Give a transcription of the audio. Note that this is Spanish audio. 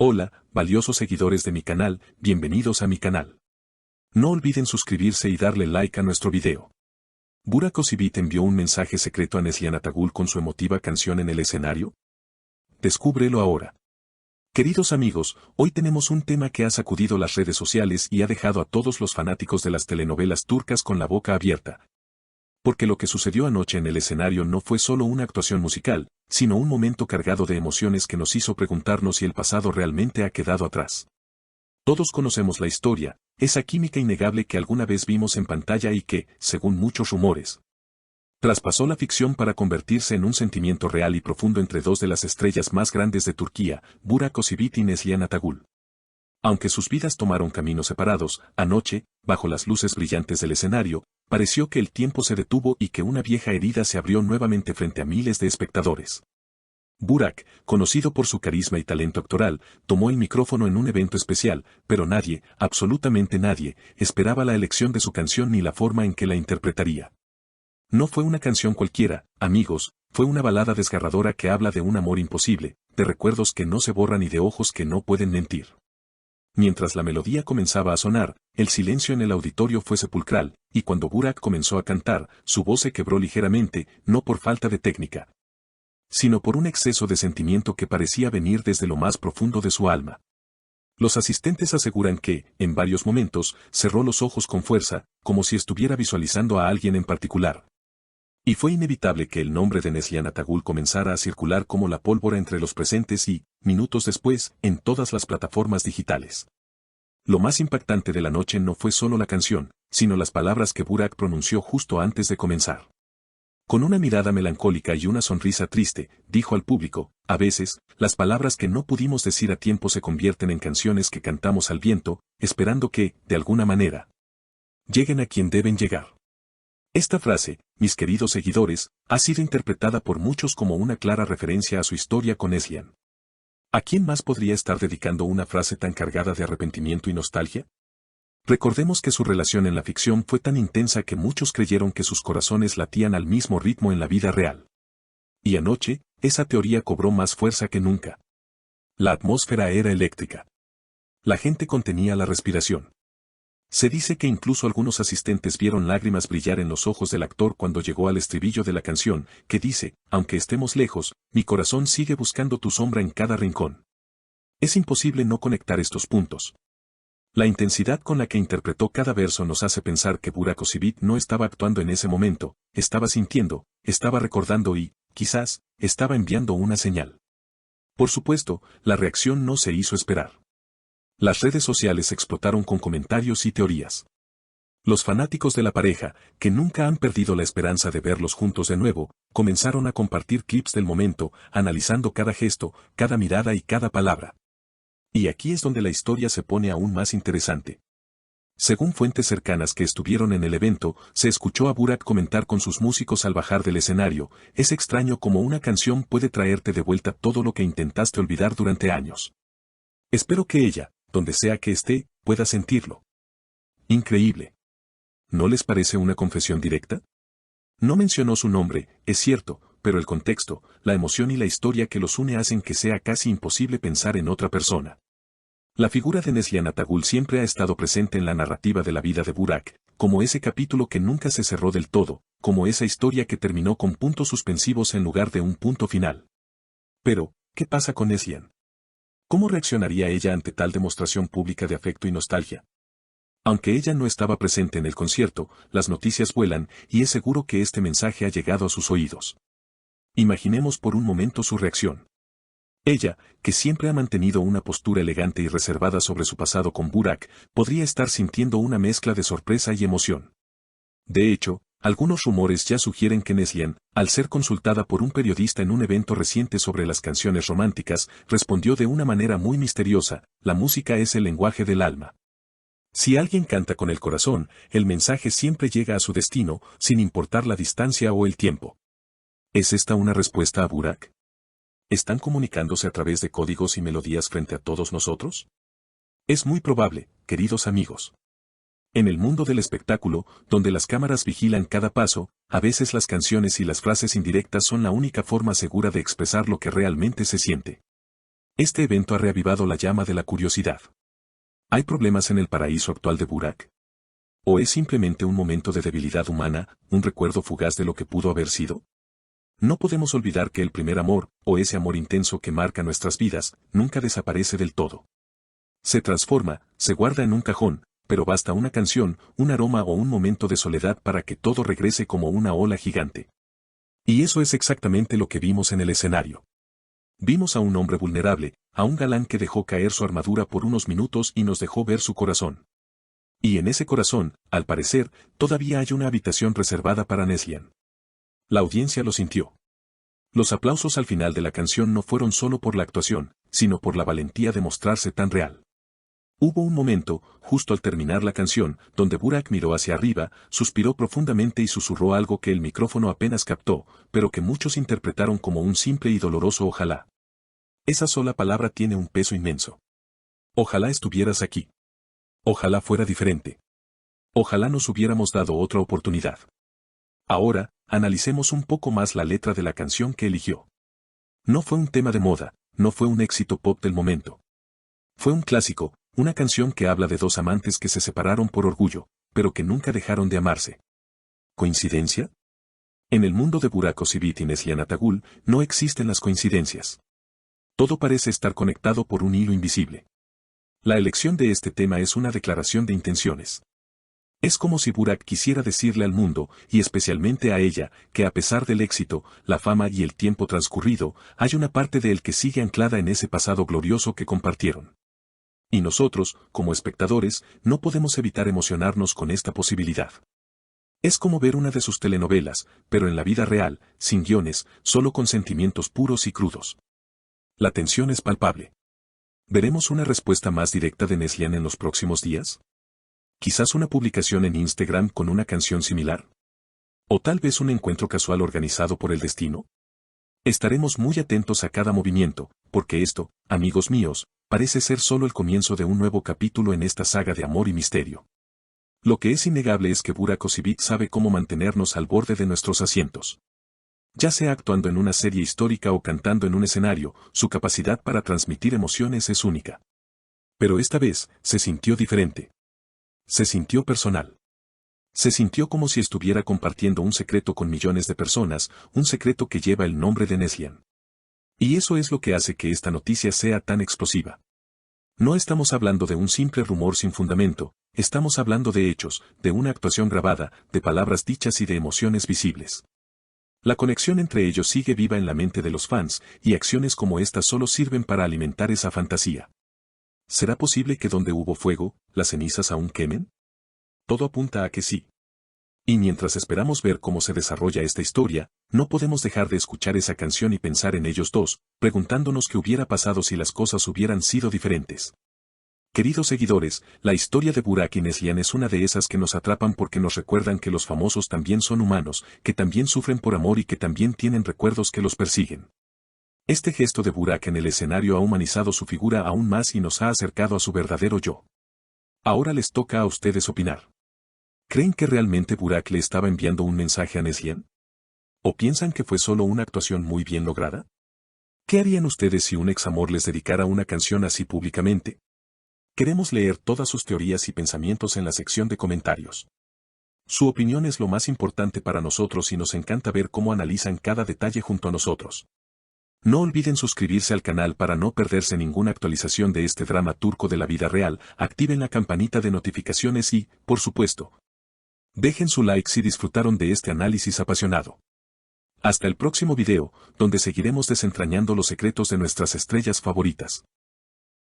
Hola, valiosos seguidores de mi canal, bienvenidos a mi canal. No olviden suscribirse y darle like a nuestro video. ¿Burak Özçivit envió un mensaje secreto a Neslihan Atagül con su emotiva canción en el escenario? Descúbrelo ahora. Queridos amigos, hoy tenemos un tema que ha sacudido las redes sociales y ha dejado a todos los fanáticos de las telenovelas turcas con la boca abierta. Porque lo que sucedió anoche en el escenario no fue solo una actuación musical, sino un momento cargado de emociones que nos hizo preguntarnos si el pasado realmente ha quedado atrás. Todos conocemos la historia, esa química innegable que alguna vez vimos en pantalla y que, según muchos rumores, traspasó la ficción para convertirse en un sentimiento real y profundo entre dos de las estrellas más grandes de Turquía, Burak Özçivit y Neslihan Atagül. Aunque sus vidas tomaron caminos separados, anoche, bajo las luces brillantes del escenario, pareció que el tiempo se detuvo y que una vieja herida se abrió nuevamente frente a miles de espectadores. Burak, conocido por su carisma y talento actoral, tomó el micrófono en un evento especial, pero nadie, absolutamente nadie, esperaba la elección de su canción ni la forma en que la interpretaría. No fue una canción cualquiera, amigos, fue una balada desgarradora que habla de un amor imposible, de recuerdos que no se borran y de ojos que no pueden mentir. Mientras la melodía comenzaba a sonar, el silencio en el auditorio fue sepulcral, y cuando Burak comenzó a cantar, su voz se quebró ligeramente, no por falta de técnica, sino por un exceso de sentimiento que parecía venir desde lo más profundo de su alma. Los asistentes aseguran que, en varios momentos, cerró los ojos con fuerza, como si estuviera visualizando a alguien en particular. Y fue inevitable que el nombre de Neslihan Atagül comenzara a circular como la pólvora entre los presentes y, minutos después, en todas las plataformas digitales. Lo más impactante de la noche no fue solo la canción, sino las palabras que Burak pronunció justo antes de comenzar. Con una mirada melancólica y una sonrisa triste, dijo al público, a veces, las palabras que no pudimos decir a tiempo se convierten en canciones que cantamos al viento, esperando que, de alguna manera, lleguen a quien deben llegar. Esta frase, mis queridos seguidores, ha sido interpretada por muchos como una clara referencia a su historia con Neslihan. ¿A quién más podría estar dedicando una frase tan cargada de arrepentimiento y nostalgia? Recordemos que su relación en la ficción fue tan intensa que muchos creyeron que sus corazones latían al mismo ritmo en la vida real. Y anoche, esa teoría cobró más fuerza que nunca. La atmósfera era eléctrica. La gente contenía la respiración. Se dice que incluso algunos asistentes vieron lágrimas brillar en los ojos del actor cuando llegó al estribillo de la canción, que dice, aunque estemos lejos, mi corazón sigue buscando tu sombra en cada rincón. Es imposible no conectar estos puntos. La intensidad con la que interpretó cada verso nos hace pensar que Burak Özçivit no estaba actuando en ese momento, estaba sintiendo, estaba recordando y, quizás, estaba enviando una señal. Por supuesto, la reacción no se hizo esperar. Las redes sociales explotaron con comentarios y teorías. Los fanáticos de la pareja, que nunca han perdido la esperanza de verlos juntos de nuevo, comenzaron a compartir clips del momento, analizando cada gesto, cada mirada y cada palabra. Y aquí es donde la historia se pone aún más interesante. Según fuentes cercanas que estuvieron en el evento, se escuchó a Burak comentar con sus músicos al bajar del escenario, es extraño como una canción puede traerte de vuelta todo lo que intentaste olvidar durante años. Espero que ella, donde sea que esté, pueda sentirlo. Increíble. ¿No les parece una confesión directa? No mencionó su nombre, es cierto, pero el contexto, la emoción y la historia que los une hacen que sea casi imposible pensar en otra persona. La figura de Neslihan Atagül siempre ha estado presente en la narrativa de la vida de Burak, como ese capítulo que nunca se cerró del todo, como esa historia que terminó con puntos suspensivos en lugar de un punto final. Pero, ¿qué pasa con Neslihan? ¿Cómo reaccionaría ella ante tal demostración pública de afecto y nostalgia? Aunque ella no estaba presente en el concierto, las noticias vuelan y es seguro que este mensaje ha llegado a sus oídos. Imaginemos por un momento su reacción. Ella, que siempre ha mantenido una postura elegante y reservada sobre su pasado con Burak, podría estar sintiendo una mezcla de sorpresa y emoción. De hecho, algunos rumores ya sugieren que Neslihan, al ser consultada por un periodista en un evento reciente sobre las canciones románticas, respondió de una manera muy misteriosa, la música es el lenguaje del alma. Si alguien canta con el corazón, el mensaje siempre llega a su destino, sin importar la distancia o el tiempo. ¿Es esta una respuesta a Burak? ¿Están comunicándose a través de códigos y melodías frente a todos nosotros? Es muy probable, queridos amigos. En el mundo del espectáculo, donde las cámaras vigilan cada paso, a veces las canciones y las frases indirectas son la única forma segura de expresar lo que realmente se siente. Este evento ha reavivado la llama de la curiosidad. ¿Hay problemas en el paraíso actual de Burak? ¿O es simplemente un momento de debilidad humana, un recuerdo fugaz de lo que pudo haber sido? No podemos olvidar que el primer amor, o ese amor intenso que marca nuestras vidas, nunca desaparece del todo. Se transforma, se guarda en un cajón, pero basta una canción, un aroma o un momento de soledad para que todo regrese como una ola gigante. Y eso es exactamente lo que vimos en el escenario. Vimos a un hombre vulnerable, a un galán que dejó caer su armadura por unos minutos y nos dejó ver su corazón. Y en ese corazón, al parecer, todavía hay una habitación reservada para Neslihan. La audiencia lo sintió. Los aplausos al final de la canción no fueron solo por la actuación, sino por la valentía de mostrarse tan real. Hubo un momento, justo al terminar la canción, donde Burak miró hacia arriba, suspiró profundamente y susurró algo que el micrófono apenas captó, pero que muchos interpretaron como un simple y doloroso ojalá. Esa sola palabra tiene un peso inmenso. Ojalá estuvieras aquí. Ojalá fuera diferente. Ojalá nos hubiéramos dado otra oportunidad. Ahora, analicemos un poco más la letra de la canción que eligió. No fue un tema de moda, no fue un éxito pop del momento. Fue un clásico, una canción que habla de dos amantes que se separaron por orgullo, pero que nunca dejaron de amarse. ¿Coincidencia? En el mundo de Burak Özçivit y Neslihan Atagül, no existen las coincidencias. Todo parece estar conectado por un hilo invisible. La elección de este tema es una declaración de intenciones. Es como si Burak quisiera decirle al mundo, y especialmente a ella, que a pesar del éxito, la fama y el tiempo transcurrido, hay una parte de él que sigue anclada en ese pasado glorioso que compartieron. Y nosotros, como espectadores, no podemos evitar emocionarnos con esta posibilidad. Es como ver una de sus telenovelas, pero en la vida real, sin guiones, solo con sentimientos puros y crudos. La tensión es palpable. ¿Veremos una respuesta más directa de Neslihan en los próximos días? ¿Quizás una publicación en Instagram con una canción similar? ¿O tal vez un encuentro casual organizado por el destino? Estaremos muy atentos a cada movimiento, porque esto, amigos míos, parece ser solo el comienzo de un nuevo capítulo en esta saga de amor y misterio. Lo que es innegable es que Burak Özçivit sabe cómo mantenernos al borde de nuestros asientos. Ya sea actuando en una serie histórica o cantando en un escenario, su capacidad para transmitir emociones es única. Pero esta vez, se sintió diferente. Se sintió personal. Se sintió como si estuviera compartiendo un secreto con millones de personas, un secreto que lleva el nombre de Neslihan. Y eso es lo que hace que esta noticia sea tan explosiva. No estamos hablando de un simple rumor sin fundamento, estamos hablando de hechos, de una actuación grabada, de palabras dichas y de emociones visibles. La conexión entre ellos sigue viva en la mente de los fans, y acciones como esta solo sirven para alimentar esa fantasía. ¿Será posible que donde hubo fuego, las cenizas aún quemen? Todo apunta a que sí. Y mientras esperamos ver cómo se desarrolla esta historia, no podemos dejar de escuchar esa canción y pensar en ellos dos, preguntándonos qué hubiera pasado si las cosas hubieran sido diferentes. Queridos seguidores, la historia de Burak y Neslihan es una de esas que nos atrapan porque nos recuerdan que los famosos también son humanos, que también sufren por amor y que también tienen recuerdos que los persiguen. Este gesto de Burak en el escenario ha humanizado su figura aún más y nos ha acercado a su verdadero yo. Ahora les toca a ustedes opinar. ¿Creen que realmente Burak le estaba enviando un mensaje a Neslihan? ¿O piensan que fue solo una actuación muy bien lograda? ¿Qué harían ustedes si un examor les dedicara una canción así públicamente? Queremos leer todas sus teorías y pensamientos en la sección de comentarios. Su opinión es lo más importante para nosotros y nos encanta ver cómo analizan cada detalle junto a nosotros. No olviden suscribirse al canal para no perderse ninguna actualización de este drama turco de la vida real, activen la campanita de notificaciones y, por supuesto, dejen su like si disfrutaron de este análisis apasionado. Hasta el próximo video, donde seguiremos desentrañando los secretos de nuestras estrellas favoritas.